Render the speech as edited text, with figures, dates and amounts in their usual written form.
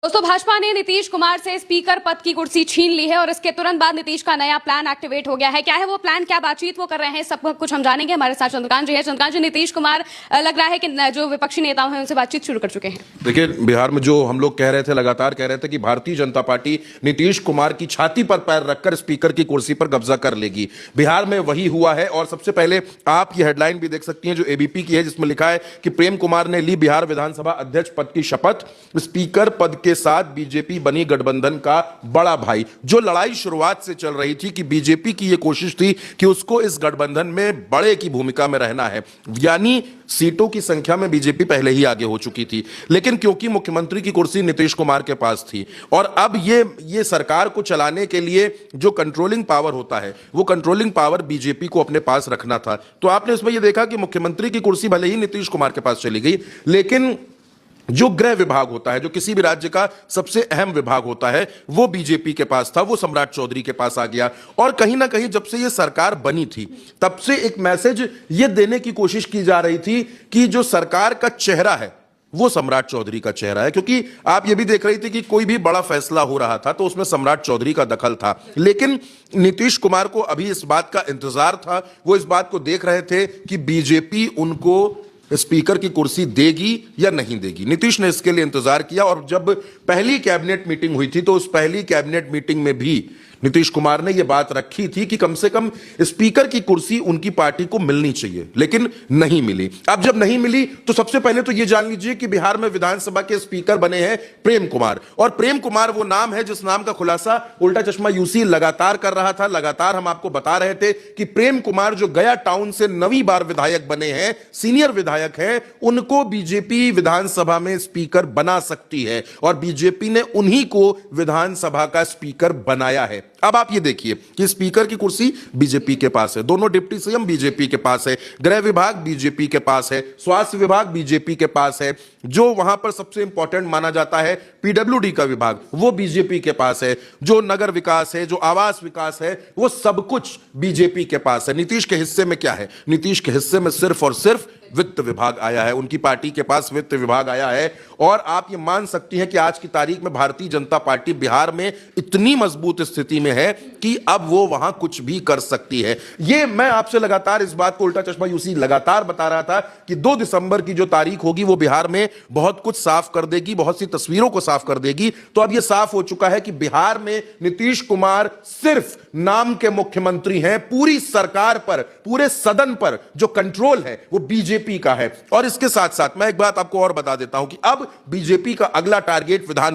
दोस्तों, भाजपा ने नीतीश कुमार से स्पीकर पद की कुर्सी छीन ली है और इसके तुरंत बाद नीतीश का नया प्लान एक्टिवेट हो गया है। क्या है वो प्लान, क्या बातचीत वो कर रहे हैं, सब कुछ हम जानेंगे। हमारे साथ चंद्रकांत जी हैं। चंद्रकांत जी, नीतीश कुमार लग रहा है कि जो विपक्षी नेता हैं उनसे बातचीत शुरू कर चुके हैं। देखिए, बिहार में जो हम लोग कह रहे थे, लगातार कह रहे थे कि भारतीय जनता पार्टी नीतीश कुमार की छाती पर पैर रखकर स्पीकर की कुर्सी पर कब्जा कर लेगी। बिहार में वही हुआ है। और सबसे पहले आप ये हेडलाइन भी देख सकती हैं जो एबीपी की है, जिसमें लिखा है कि प्रेम कुमार ने ली बिहार विधानसभा अध्यक्ष पद की शपथ, स्पीकर पद के साथ बीजेपी बनी गठबंधन का बड़ा भाई। जो लड़ाई शुरुआत से चल रही थी कि बीजेपी की यह कोशिश थी कि उसको इस गठबंधन में बड़े की भूमिका में रहना है, यानी सीटों की संख्या में बीजेपी पहले ही आगे हो चुकी थी, लेकिन क्योंकि मुख्यमंत्री की कुर्सी नीतीश कुमार के पास थी और अब ये सरकार को चलाने के लिए जो कंट्रोलिंग पावर होता है, वो कंट्रोलिंग पावर बीजेपी को अपने पास रखना था। तो आपने इसमें यह देखा कि मुख्यमंत्री की कुर्सी भले ही नीतीश कुमार के पास चली गई, लेकिन जो गृह विभाग होता है, जो किसी भी राज्य का सबसे अहम विभाग होता है, वो बीजेपी के पास था, वो सम्राट चौधरी के पास आ गया। और कहीं ना कहीं जब से ये सरकार बनी थी, तब से एक मैसेज ये देने की कोशिश की जा रही थी कि जो सरकार का चेहरा है वो सम्राट चौधरी का चेहरा है। क्योंकि आप ये भी देख रही थी कि कोई भी बड़ा फैसला हो रहा था तो उसमें सम्राट चौधरी का दखल था, लेकिन नीतीश कुमार को अभी इस बात का इंतजार था। वो इस बात को देख रहे थे कि बीजेपी उनको स्पीकर की कुर्सी देगी या नहीं देगी। नीतीश ने इसके लिए इंतजार किया और जब पहली कैबिनेट मीटिंग हुई थी तो उस पहली कैबिनेट मीटिंग में भी नीतीश कुमार ने यह बात रखी थी कि कम से कम स्पीकर की कुर्सी उनकी पार्टी को मिलनी चाहिए, लेकिन नहीं मिली। अब जब नहीं मिली तो सबसे पहले तो यह जान लीजिए कि बिहार में विधानसभा के स्पीकर बने हैं प्रेम कुमार। और प्रेम कुमार वो नाम है जिस नाम का खुलासा उल्टा चश्मा यूसी लगातार कर रहा था। लगातार हम आपको बता रहे थे कि प्रेम कुमार जो गया टाउन से 9वीं बार विधायक बने हैं, सीनियर विधायक हैं, उनको बीजेपी विधानसभा में स्पीकर बना सकती है और बीजेपी ने उन्हीं को विधानसभा का स्पीकर बनाया है। अब आप ये देखिए कि स्पीकर की कुर्सी बीजेपी के पास है, दोनों डिप्टी सीएम बीजेपी के पास है, गृह विभाग बीजेपी के पास है, स्वास्थ्य विभाग बीजेपी के पास है, जो वहां पर सबसे इंपॉर्टेंट माना जाता है पीडब्ल्यूडी का विभाग वो बीजेपी के पास है, जो नगर विकास है, जो आवास विकास है, वो सब कुछ बीजेपी के पास है। नीतीश के हिस्से में क्या है? नीतीश के हिस्से में सिर्फ और सिर्फ वित्त विभाग आया है, उनकी पार्टी के पास वित्त विभाग आया है। और आप ये मान सकती हैं कि आज की तारीख में भारतीय जनता पार्टी बिहार में इतनी मजबूत स्थिति में है कि अब वो वहां कुछ भी कर सकती है। ये मैं आपसे लगातार इस बात को उल्टा चश्मा यूसी लगातार बता रहा था कि 2 दिसंबर की जो तारीख होगी वो बिहार में बहुत कुछ साफ कर देगी, बहुत सी तस्वीरों को साफ कर देगी। तो अब यह साफ हो चुका है कि बिहार में नीतीश कुमार सिर्फ नाम के मुख्यमंत्री हैं, पूरी सरकार पर, पूरे सदन पर जो कंट्रोल है वो बीजेपी का है। और इसके साथ साथ मैं एक बात आपको और बता देता हूं कि अब बीजेपी का अगला टारगेट विधान